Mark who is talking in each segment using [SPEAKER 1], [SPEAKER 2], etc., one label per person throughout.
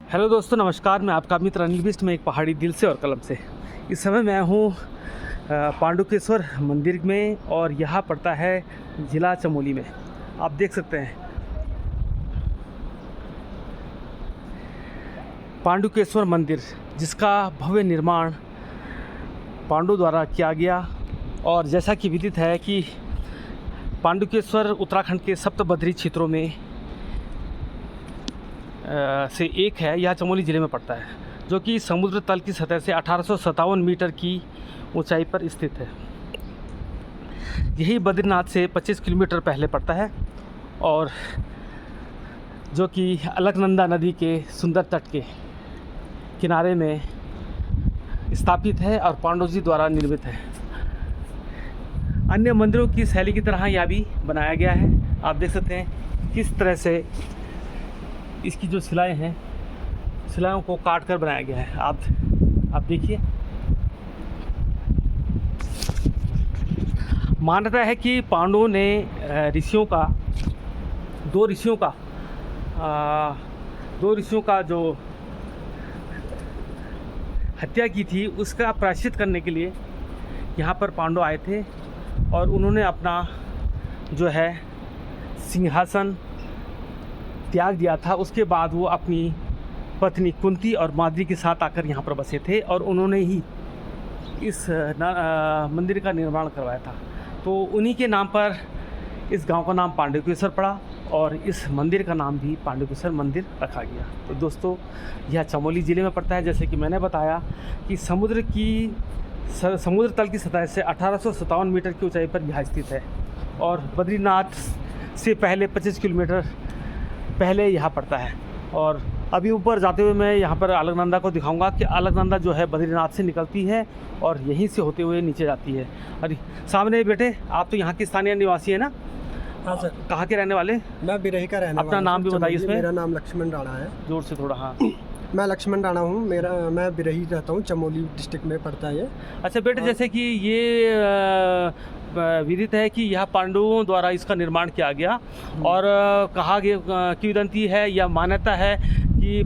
[SPEAKER 1] Hello दोस्तों, नमस्कार। मैं आपका मित्र अनिल बिष्ट में एक पहाड़ी दिल से और कलम से। इस समय मैं हूँ पांडुकेश्वर मंदिर में और यहाँ पड़ता है ज़िला चमोली में। आप देख सकते हैं पांडुकेश्वर मंदिर, जिसका भव्य निर्माण पांडु द्वारा किया गया। और जैसा कि विदित है कि पांडुकेश्वर उत्तराखंड के सप्तबद्री क्षेत्रों में से एक है। यह चमोली ज़िले में पड़ता है, जो कि समुद्र तल की सतह से 1857 मीटर की ऊंचाई पर स्थित है। यही बद्रीनाथ से 25 किलोमीटर पहले पड़ता है और जो कि अलकनंदा नदी के सुंदर तट के किनारे में स्थापित है और पांडु जी द्वारा निर्मित है। अन्य मंदिरों की शैली की तरह यह भी बनाया गया है। आप देख सकते हैं किस तरह से इसकी जो शिलाएं हैं, शिलाओं को काट कर बनाया गया है। आप देखिए। मान्यता है कि पांडवों ने दो ऋषियों का जो हत्या की थी, उसका प्रायश्चित करने के लिए यहाँ पर पांडव आए थे और उन्होंने अपना जो है सिंहासन त्याग दिया था। उसके बाद वो अपनी पत्नी कुंती और माद्री के साथ आकर यहाँ पर बसे थे और उन्होंने ही इस मंदिर का निर्माण करवाया था। तो उन्हीं के नाम पर इस गांव का नाम पांडुकेश्वर पड़ा और इस मंदिर का नाम भी पांडुकेश्वर मंदिर रखा गया। तो दोस्तों, यह चमोली ज़िले में पड़ता है। जैसे कि मैंने बताया कि समुद्र तल की सतह से 1857 मीटर की ऊंचाई पर यह स्थित है और बद्रीनाथ से पहले 25 किलोमीटर पहले यहाँ पड़ता है। और अभी ऊपर जाते हुए मैं यहाँ पर अलकनंदा को दिखाऊंगा कि अलकनंदा जो है बद्रीनाथ से निकलती है और यहीं से होते हुए नीचे जाती है। अरे सामने बेटे, आप तो यहाँ के स्थानीय निवासी हैं ना?
[SPEAKER 2] हाँ सर।
[SPEAKER 1] कहाँ के रहने वाले?
[SPEAKER 2] मैं बिरही का रहने वाला।
[SPEAKER 1] अपना नाम भी बताइए इसमें।
[SPEAKER 2] मेरा नाम लक्ष्मण राणा है।
[SPEAKER 1] जोर से थोड़ा। हाँ।
[SPEAKER 2] मैं लक्ष्मण राणा हूँ। मैं बिरही रहता हूँ, चमोली डिस्ट्रिक्ट में पड़ता है ये।
[SPEAKER 1] अच्छा बेटे, जैसे कि ये विदित है कि यह पांडवों द्वारा इसका निर्माण किया गया और कहा गया, किंवदंती है या मान्यता है कि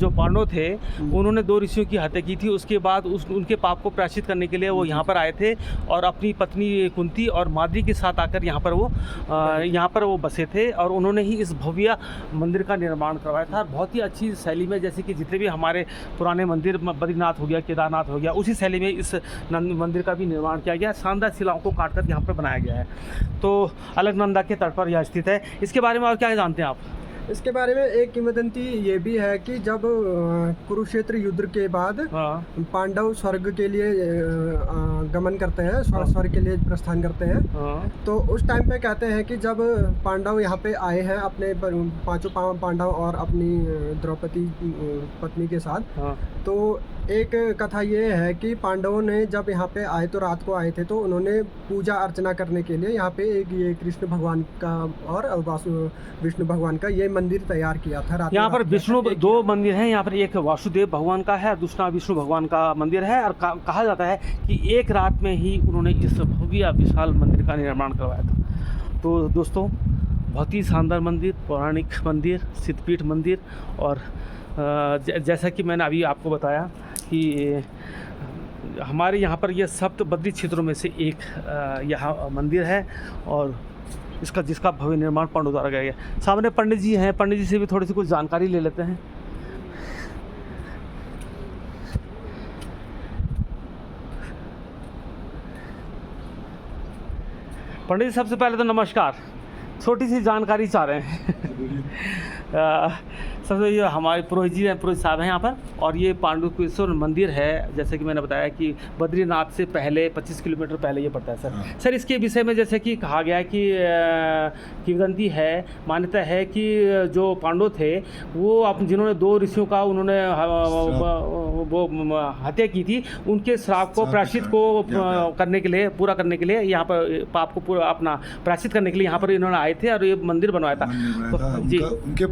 [SPEAKER 1] जो पांडव थे उन्होंने दो ऋषियों की हत्या की थी। उसके बाद उनके पाप को प्रायश्चित करने के लिए वो यहाँ पर आए थे और अपनी पत्नी कुंती और माद्री के साथ आकर यहाँ पर वो बसे थे और उन्होंने ही इस भव्य मंदिर का निर्माण करवाया था। बहुत ही अच्छी शैली में, जैसे कि जितने भी हमारे पुराने मंदिर, बद्रीनाथ हो गया, केदारनाथ हो गया, उसी शैली में इस मंदिर का भी निर्माण किया गया। शानदार शिलाओं को काटकर यहाँ पर बनाया गया है। तो अलकनंदा के तट पर यह स्थित है। इसके बारे में और क्या जानते हैं आप?
[SPEAKER 2] इसके बारे में एक किंवदंती ये भी है कि जब कुरुक्षेत्र युद्ध के बाद पांडव स्वर्ग के लिए गमन करते हैं, स्वर्ग के लिए प्रस्थान करते हैं, तो उस टाइम पे कहते हैं कि जब पांडव यहाँ पे आए हैं अपने पांचों पांडव और अपनी द्रौपदी पत्नी के साथ, तो एक कथा ये है कि पांडवों ने जब यहाँ पे आए तो रात को आए थे, तो उन्होंने पूजा अर्चना करने के लिए यहाँ पे एक ये कृष्ण भगवान का और विष्णु भगवान का ये मंदिर तैयार किया था।
[SPEAKER 1] यहाँ पर दो मंदिर हैं। यहाँ पर एक वासुदेव भगवान का है और दूसरा विष्णु भगवान का मंदिर है। और कहा जाता है कि एक रात में ही उन्होंने इस भव्य विशाल मंदिर का निर्माण करवाया था। तो दोस्तों, बहुत ही शानदार मंदिर, पौराणिक मंदिर, सिद्धपीठ मंदिर। और जैसा कि मैंने अभी आपको बताया कि हमारे यहाँ पर यह सप्तबद्री क्षेत्रों में से एक यहाँ मंदिर है और जिसका भव्य निर्माण पांडव द्वारा किया गया। सामने पंडित जी हैं, पंडित जी से भी थोड़ी सी कुछ जानकारी ले लेते हैं। पंडित जी, सबसे पहले तो नमस्कार। छोटी सी जानकारी चाह रहे हैं। सबसे ये हमारे पुरोहित जी हैं, पुरोहित साहब हैं यहाँ पर। और ये पांडुकेश्वर मंदिर है, जैसे कि मैंने बताया कि बद्रीनाथ से पहले 25 किलोमीटर पहले ये पड़ता है सर। सर, इसके विषय में जैसे कि कहा गया है कि किंवदंती है, मान्यता है कि जो पांडव थे वो जिन्होंने दो ऋषियों का उन्होंने वो हत्या की थी, उनके श्राप को प्रायश्चित को करने के लिए, पूरा करने के लिए, यहाँ पर पाप को पूरा अपना प्रायश्चित करने के लिए यहाँ पर इन्होंने आए थे और ये मंदिर बनवाया था। जी,
[SPEAKER 3] उनके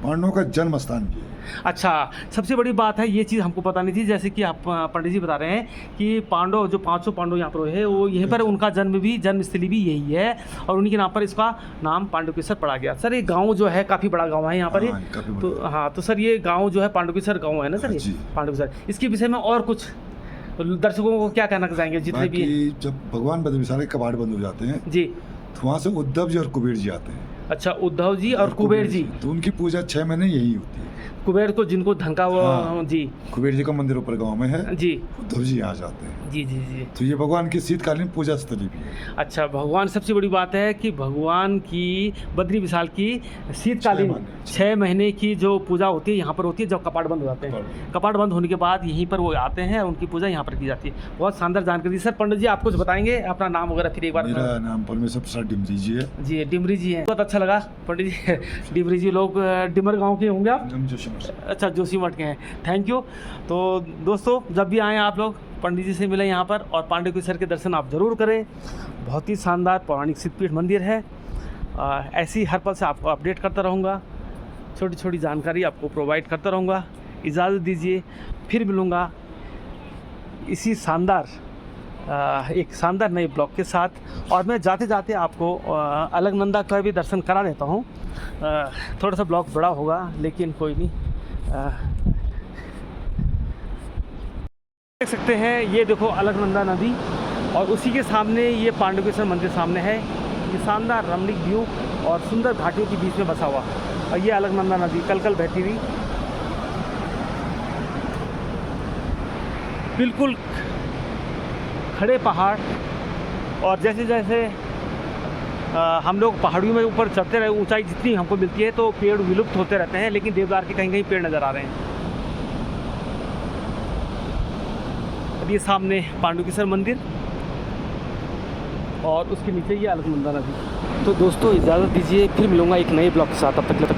[SPEAKER 3] पांडवों का जन्म स्थान भी है।
[SPEAKER 1] अच्छा, सबसे बड़ी बात है, ये चीज़ हमको पता नहीं थी, जैसे कि आप पंडित जी बता रहे हैं कि पांडव जो 500 पांडव यहाँ पर हुए हैं, वो यहीं पर उनका जन्मस्थली भी यही है और उन्हीं के नाम पर इसका नाम पांडुकेश्वर पड़ा गया। सर ये गांव जो है काफ़ी बड़ा गांव है यहाँ पर, तो हाँ, तो सर ये गांव जो है पांडुकेश्वर गांव है ना सर, ये पांडुकेश्वर, इसके विषय में और कुछ दर्शकों को क्या कहना चाहेंगे जितने भी?
[SPEAKER 3] जब भगवान बद्री विशाल के कपाट बंद हो जाते हैं जी, तो वहाँ से उद्धव जी और कुबेर जी आते हैं।
[SPEAKER 1] अच्छा, उद्धव जी और कुबेर जी,
[SPEAKER 3] तो उनकी पूजा 6 महीने यही होती है।
[SPEAKER 1] कुबेर को जिनको धन का वो, हाँ, जी,
[SPEAKER 3] कुबेर जी का मंदिर ऊपर गांव में है जी, उद्धव जी यहाँ जाते हैं
[SPEAKER 1] जी जी जी।
[SPEAKER 3] तो ये भगवान की शीतकालीन पूजा स्थली भी है।
[SPEAKER 1] अच्छा, भगवान, सबसे बड़ी बात है कि भगवान की बद्री विशाल की शीतकालीन 6 महीने की जो पूजा होती है यहाँ पर होती है, जब कपाट बंद हो जाते हैं। कपाट बंद होने के बाद यहीं पर वो आते हैं, उनकी पूजा यहाँ पर की जाती है। बहुत शानदार जानकारी। सर पंडित जी आप कुछ बताएंगे, अपना नाम वगैरह फिर एक बार?
[SPEAKER 3] मेरा नाम परमेश्वर प्रसाद डिमरी जी है।
[SPEAKER 1] जी, डिमरी जी हैं, बहुत अच्छा लगा पंडित जी। डिमरी जी लोग डिमर गाँव के होंगे आप? अच्छा, जोशीमठ के हैं, थैंक यू। तो दोस्तों, जब भी आएँ आप लोग पंडित जी से मिले यहाँ पर, और पांडुकेश्वर के दर्शन आप ज़रूर करें। बहुत ही शानदार पौराणिक सिद्धपीठ मंदिर है। ऐसी हर पल से आपको अपडेट करता रहूँगा, छोटी छोटी जानकारी आपको प्रोवाइड करता रहूँगा। इजाज़त दीजिए, फिर मिलूँगा इसी शानदार एक शानदार नए ब्लॉग के साथ। और मैं जाते जाते आपको अलकनंदा का भी दर्शन करा देता हूँ। थोड़ा सा ब्लॉग बड़ा होगा लेकिन कोई नहीं। देख सकते हैं, ये देखो अलकनंदा नदी, और उसी के सामने ये पांडुकेश्वर मंदिर सामने है। ये शानदार रमणीक व्यू और सुंदर घाटियों के बीच में बसा हुआ, और ये अलकनंदा नदी कल बहती हुई बिल्कुल खड़े पहाड़। और जैसे जैसे हम लोग पहाड़ियों में ऊपर चढ़ते रहे, ऊंचाई जितनी हमको मिलती है तो पेड़ विलुप्त होते रहते हैं, लेकिन देवदार के कहीं कहीं पेड़ नज़र आ रहे हैं। अब ये सामने पांडुकेश्वर मंदिर और उसके नीचे ये अलकनंदा नदी। तो दोस्तों इजाज़त दीजिए, फिर मिलूँगा एक नए ब्लॉग के साथ। तब तक